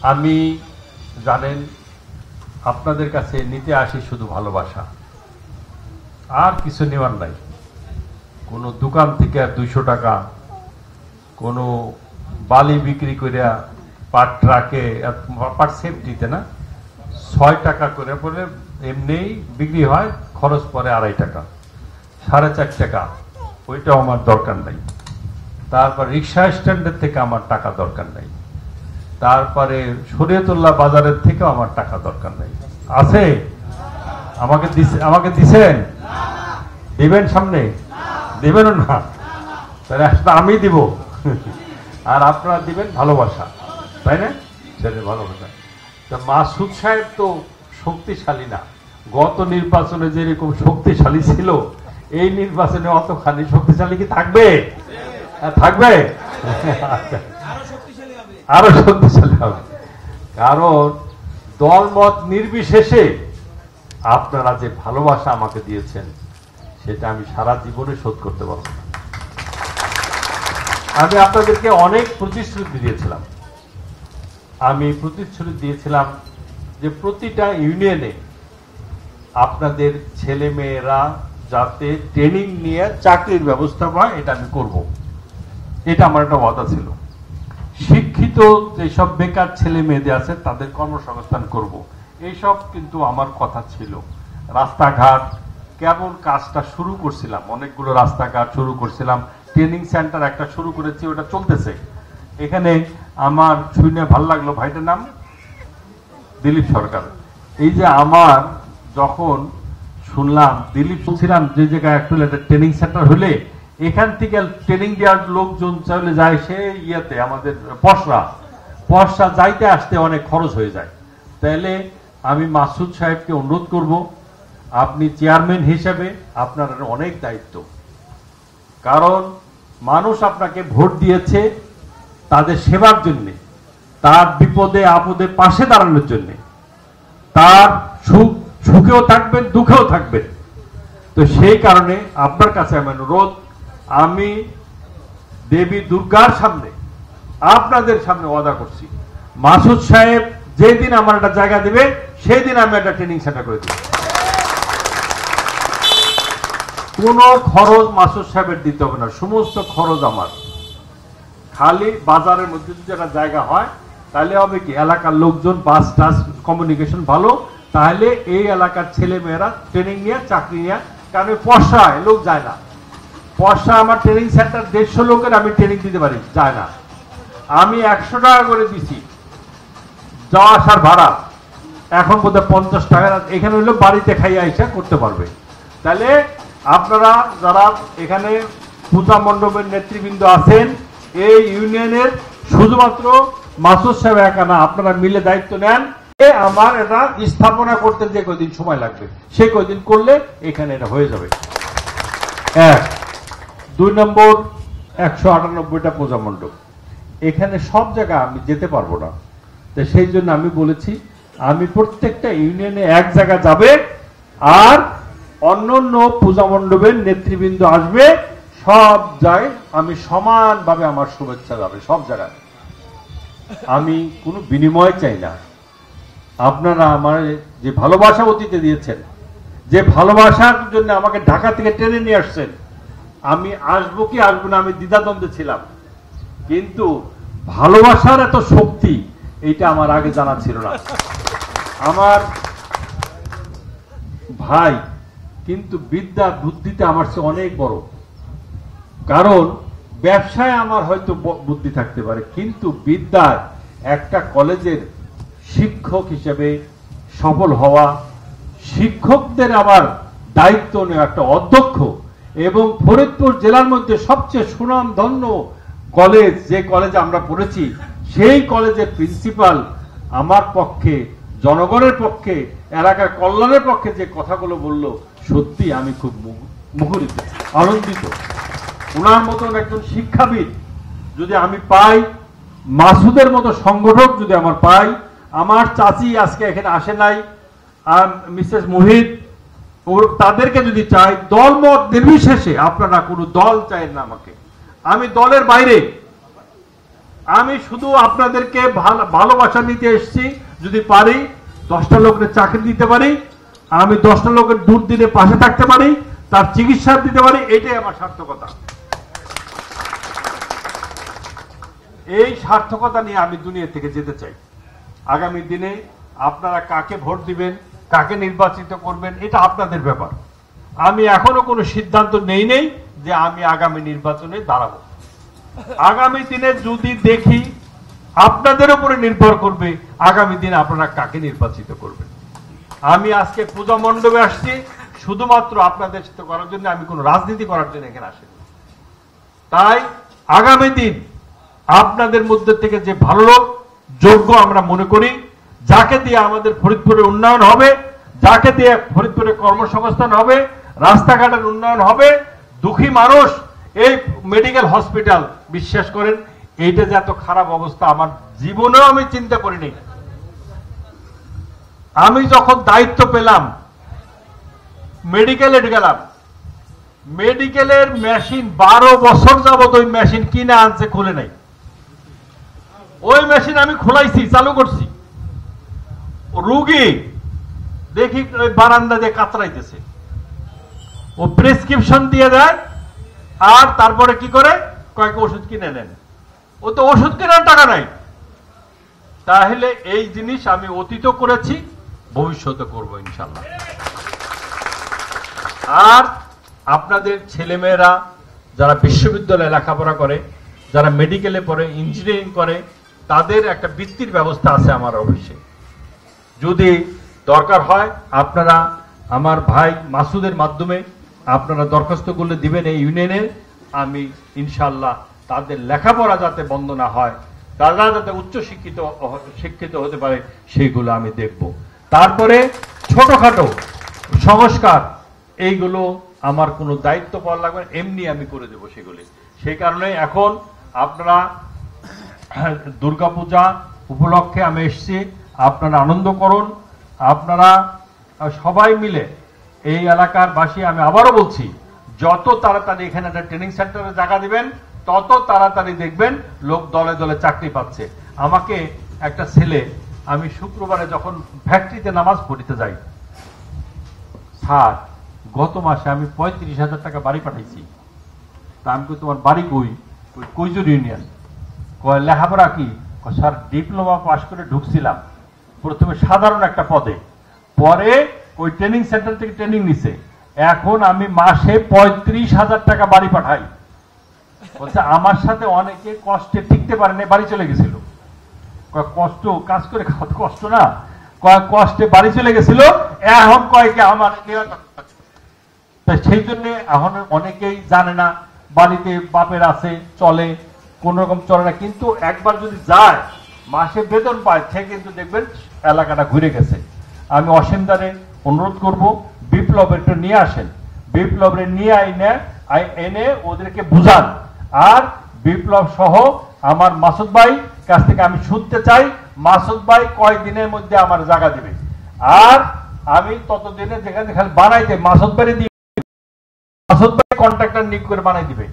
আমি জানেন আপনাদের কাছে নিতে আসি শুধু ভালোবাসা, আর কিছু নেওয়ার নাই। কোনো দোকান থেকে 200 টাকা, কোনো বালি বিক্রি করে পার ট্রাকে পার সেফটিতে না 6 টাকা করে বলে এমনিই বিক্রি হয়, খরচ পরে 2.5 টাকা, 4.5 টাকা, ওইটাও আমার দরকার নাই। তারপর রিক্সা স্ট্যান্ডের থেকে আমার টাকা দরকার নাই। তারপরে শরীয়তুল্লাহ বাজারের থেকেও আমার টাকা দরকার নাই। আছে? আমাকে দিছেন? দিবেন? সামনে দিবেন না? তাহলে আমি দিব আর আপনারা দিবেন ভালোবাসা, তাই না? সেটা ভালোবাসা। তা মাসুদ সাহেব তো শক্তিশালী না। গত নির্বাচনে যেরকম শক্তিশালী ছিল, এই নির্বাচনে অতখানি শক্তিশালী কি থাকবে? থাকবে, আরো শক্তিশালী হবে। কারণ দলমত নির্বিশেষে আপনারা যে ভালোবাসা আমাকে দিয়েছেন, সেটা আমি সারা জীবনে শোধ করতে পারব না। আমি আপনাদেরকে অনেক প্রতিশ্রুতি দিয়েছিলাম। আমি প্রতিশ্রুতি দিয়েছিলাম যে প্রতিটা ইউনিয়নে আপনাদের ছেলে মেয়েরা যাতে ট্রেনিং নিয়ে চাকরির ব্যবস্থা পায়, এটা আমি করব। এটা আমার একটা ওয়াদা ছিল। শিক্ষিত যেসব বেকার ছেলে মেয়েদের আছে তাদের কর্মসংস্থান করব, এইসব কিন্তু আমার কথা ছিল। রাস্তাঘাট কেবল কাজটা শুরু করছিলাম, অনেকগুলো রাস্তাঘাট শুরু করছিলাম, ট্রেনিং সেন্টার একটা শুরু করেছি, ওটা চলতেছে। এখানে আমার শুনে ভালো লাগলো, ভাইটার নাম দিলীপ সরকার। এই যে আমার যখন শুনলাম দিলীপ ছিলাম যে জায়গায় একটা ট্রেনিং সেন্টার হলে এখান থেকে ট্রেনিং দেওয়ার লোকজন চলে যায় সে ইয়েতে আমাদের পরশা যাইতে আসতে অনেক খরচ হয়ে যায়। তাহলে আমি মাসুদ সাহেবকে অনুরোধ করব, আপনি চেয়ারম্যান হিসেবে আপনার অনেক দায়িত্ব। কারণ মানুষ আপনাকে ভোট দিয়েছে তাদের সেবার জন্য, তার বিপদে আপদে পাশে দাঁড়ানোর জন্য, তার সুখেও থাকবেন দুঃখেও থাকবেন। তো সেই কারণে আপনার কাছে আমি অনুরোধ, আমি দেবী দুর্গার সামনে আপনাদের সামনে ওয়াদা করছি, মাসুদ সাহেব যেদিন আমার একটা জায়গা দিবে সেই দিন আমি একটা ট্রেনিং সেন্টার করে দিব। কোন খরচ মাসুদ সাহেবের দিতে হবে না, সমস্ত খরচ আমার। খালি বাজারের মধ্যে যদি একটা জায়গা হয় তাহলে হবে কি, এলাকার লোকজন বাস টাস কমিউনিকেশন ভালো, তাহলে এই এলাকার ছেলে মেয়েরা ট্রেনিং নিয়ে চাকরি নিয়ে, কারণ পয়সায় লোক যায় না। পয়সা আমার ট্রেনিং সেন্টার 150 লোকের আমি ট্রেনিং দিতে পারি, যায় না। আমি 100 টাকা করে দিছি যাওয়া আসার ভাড়া, এখন বোধহয় 50 টাকা। এখানে হইলো বাড়িতে খাইয়া আইসা করতে পারবে। তাহলে আপনারা যারা এখানে পূজা মণ্ডপের নেতৃবৃন্দ আছেন, এই ইউনিয়নের শুধুমাত্র মাসুদ সাহেব একা না, আপনারা মিলে দায়িত্ব নেন। আমার এটা স্থাপনা করতে যে কয়দিন সময় লাগবে সে কয়দিন করলে এখানে এটা হয়ে যাবে। 1 2 নম্বর 198টা পূজা মণ্ডপ, এখানে সব জায়গায় আমি যেতে পারবো না। তো সেই জন্য আমি বলেছি আমি প্রত্যেকটা ইউনিয়নে এক জায়গা যাবে, আর অন্য পূজা মণ্ডপের নেতৃবৃন্দ আসবে, সব জায়গায় আমি সমানভাবে আমার শুভেচ্ছা যাবে সব জায়গায়। আমি কোনো বিনিময় চাই না। আপনারা আমার যে ভালোবাসা অতীতে দিয়েছেন, যে ভালোবাসার জন্য আমাকে ঢাকা থেকে টেনে নিয়ে আসছেন, আমি আসবো কি আসবো না আমি দ্বিধাদ্বন্দ্বে ছিলাম, কিন্তু ভালোবাসার এত শক্তি এইটা আমার আগে জানা ছিল না। আমার ভাই কিন্তু বিদ্যা বুদ্ধিতে আমার চেয়ে অনেক বড়। কারণ ব্যবসায় আমার হয়তো বুদ্ধি থাকতে পারে, কিন্তু বিদ্যার একটা কলেজের শিক্ষক হিসেবে সফল হওয়া, শিক্ষকদের আবার দায়িত্ব নেওয়া, একটা অধ্যক্ষ, এবং ফরিদপুর জেলার মধ্যে সবচেয়ে সুনামধন্য কলেজ, যে কলেজে আমরা পড়েছি, সেই কলেজের প্রিন্সিপাল আমার পক্ষে, জনগণের পক্ষে, এলাকার কল্যাণের পক্ষে যে কথাগুলো বলল, সত্যি আমি খুব মুখরিত, আনন্দিত। ওনার মতন একজন শিক্ষাবিদ যদি আমি পাই, মাসুদের মতো সংগঠক যদি আমার পাই, আমার চাচি আজকে এখানে আসে নাই, মিসেস মুহিত, তাদেরকে যদি চাই, দলমত নির্বিশেষে, আপনারা কোনো দল চাই না আমাকে, আমি দলের বাইরে, আমি শুধু আপনাদেরকে ভালোবাসা নিতে এসেছি। যদি পারি 10টা লোকের চাকরি দিতে পারি, আমি 10টা লোকের দুর্দিনে পাশে থাকতে পারি, তার চিকিৎসা দিতে পারি, এটাই আমার সার্থকতা। এই সার্থকতা নিয়ে আমি দুনিয়া থেকে যেতে চাই। আগামী দিনে আপনারা কাকে ভোট দিবেন, কাকে নির্বাচিত করবেন, এটা আপনাদের ব্যাপার। আমি এখনো কোনো সিদ্ধান্ত নেই যে আমি আগামী নির্বাচনে দাঁড়াবো। আগামী দিনে যদি দেখি, আপনাদের উপরে নির্ভর করবে আগামী দিনে আপনারা কাকে নির্বাচিত করবেন। আমি আজকে পূজা মণ্ডপে আসছি শুধুমাত্র আপনাদের সাথে করার জন্য, আমি কোনো রাজনীতি করার জন্য এখানে আসিনি। তাই আগামী দিন আপনাদের মধ্যে থেকে যে ভালো লোক, যোগ্য আমরা মনে করি, যাকে দিয়ে আমাদের ফরিদপুরের উন্নয়ন হবে, যাকে দিয়ে ফরিদপুরের কর্মসংস্থান হবে, রাস্তাঘাটের উন্নয়ন হবে, দুঃখী মানুষ, এই মেডিকেল হসপিটাল, বিশ্বাস করেন এইটা যে এত খারাপ অবস্থা আমার জীবনেও আমি চিন্তা করিনি। আমি যখন দায়িত্ব পেলাম, মেডিকেলে গেলাম, মেডিকেলের মেশিন 12 বছর যাবত ওই মেশিন কিনে আনছে, খুলে নাই। ওই মেশিন আমি খোলাইছি, চালু করছি, রুগী দেখি ওই বারান্দা দিয়ে কাতরাইতেছে। ও প্রেসক্রিপশন দিয়ে দেয়, আর তারপরে কি করে, কয়েক ওষুধ কিনে নেন। ও তো ওষুধ কেনার টাকা নাই। তাহলে এই জিনিস আমি অতীত করেছি, ভবিষ্যতে করবো ইনশাল্লাহ। আর আপনাদের ছেলেমেয়েরা যারা বিশ্ববিদ্যালয়ে লেখাপড়া করে, যারা মেডিকেলে পড়ে, ইঞ্জিনিয়ারিং করে, তাদের একটা বৃত্তির ব্যবস্থা আছে আমার অফিসে। যদি দরকার হয় আপনারা আমার ভাই মাসুদের মাধ্যমে আপনারা দরখাস্ত করলে দিবেন এই ইউনিয়নের। আমি ইনশাল্লাহ তাদের লেখাপড়া যাতে বন্ধ না হয়, তারা যাতে উচ্চ শিক্ষিত হতে পারে, সেইগুলো আমি দেখব। তারপরে ছোটখাটো সংস্কার, এইগুলো আমার কোনো দায়িত্ব পাওয়া লাগবে না, এমনি আমি করে দেব সেগুলি। সেই কারণে এখন আপনারা দুর্গাপূজা উপলক্ষে আমি এসেছি, আপনারা আনন্দ করুন। আপনারা সবাই মিলে এই এলাকার বাসী, আমি আবারও বলছি, যত তাড়াতাড়ি এখানে একটা ট্রেনিং সেন্টারে জায়গা দিবেন, তত তাড়াতাড়ি দেখবেন লোক দলে দলে চাকরি পাচ্ছে। আমাকে একটা ছেলে, আমি শুক্রবারে যখন ফ্যাক্টরিতে নামাজ পড়িতে যাই, স্যার গত মাসে আমি 35,000 টাকা বাড়ি পাঠাইছি। তা আমি কই তোমার বাড়ি কই? কৈজুর ইউনিয়ন। কয় লেখাপড়া কি? স্যার ডিপ্লোমা পাশ করে ঢুকছিলাম প্রথমে সাধারণ একটা পদে, পরে ওই ট্রেনিং সেন্টার থেকে ট্রেনিং নিছে, এখন আমি মাসে 35,000 টাকা বাড়ি পাঠাই। বলছে আমার সাথে অনেকে কষ্টে টিকতে পারেনি, বাড়ি চলে গেছিল। কষ্ট, কাজ করে খাওয়া কষ্ট না, কষ্টে বাড়ি চলে গেছিল, এখন কয়েকে আমার। সেই জন্য এখন অনেকেই জানে না, বাড়িতে বাপের আছে, চলে, কোন রকম চলে না, কিন্তু একবার যদি যায়, মাসে বেতন পায়, সে কিন্তু দেখবেন এলাকাটা ঘুরে গেছে। আমি অসীমদারে অনুরোধ করব, বিপ্লবের নিয়ে আসেন, বিপ্লবের নিয়ে এনে ওদেরকে বুঝান। আর বিপ্লব সহ আমার মাসুদ ভাই কাছ থেকে আমি শুনতে চাই, মাসুদ ভাই কয়েকদিনের মধ্যে আমার জায়গা দিবে, আর আমি ততদিনে যেখানে খালি বানাইতে মাসুদ ভাই দিয়ে, মাসুদ ভাই কন্ট্রাক্টর নিয়োগ করে বানাই দিবে।